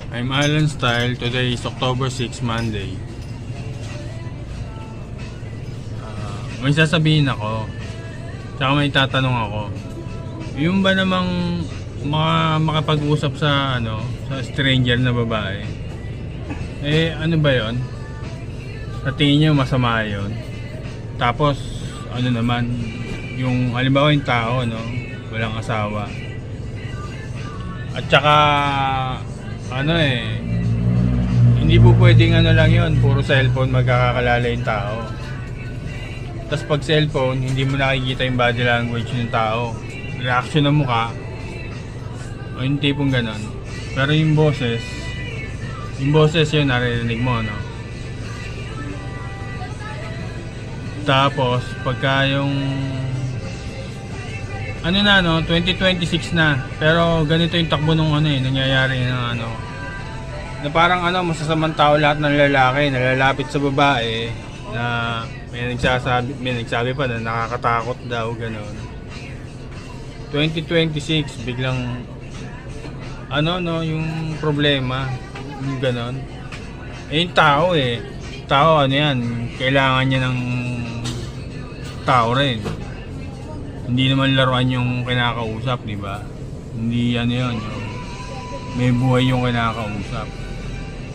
I'm Alan Style. Today is October 6, Monday. May sasabihin ako. Tsaka may tatanong ako. Yung ba namang makapag-usap sa sa stranger na babae? Ano ba 'yon? Sa tingin niyo masama 'yon? Tapos naman yung halimbawa yung tao walang asawa. At saka hindi po pwedeng lang yun, puro cellphone magkakakalala yung tao. Tapos pag cellphone, hindi mo nakikita yung body language ng tao, reaction ng mukha, o yung tipong ganon. Pero yung boses yun naririnig mo, no? Tapos pagka yung 2026 na, pero ganito yung takbo nung nangyayari na na parang masasamang tao lahat ng lalaki nalalapit sa babae, na may nagsabi pa na nakakatakot daw ganon. 2026 biglang yung problema yung ganon. Yung tao yan, kailangan niya ng tao rin. Hindi naman laruan yung kinakausap, di ba? Hindi yun. May buhay yung kinakausap.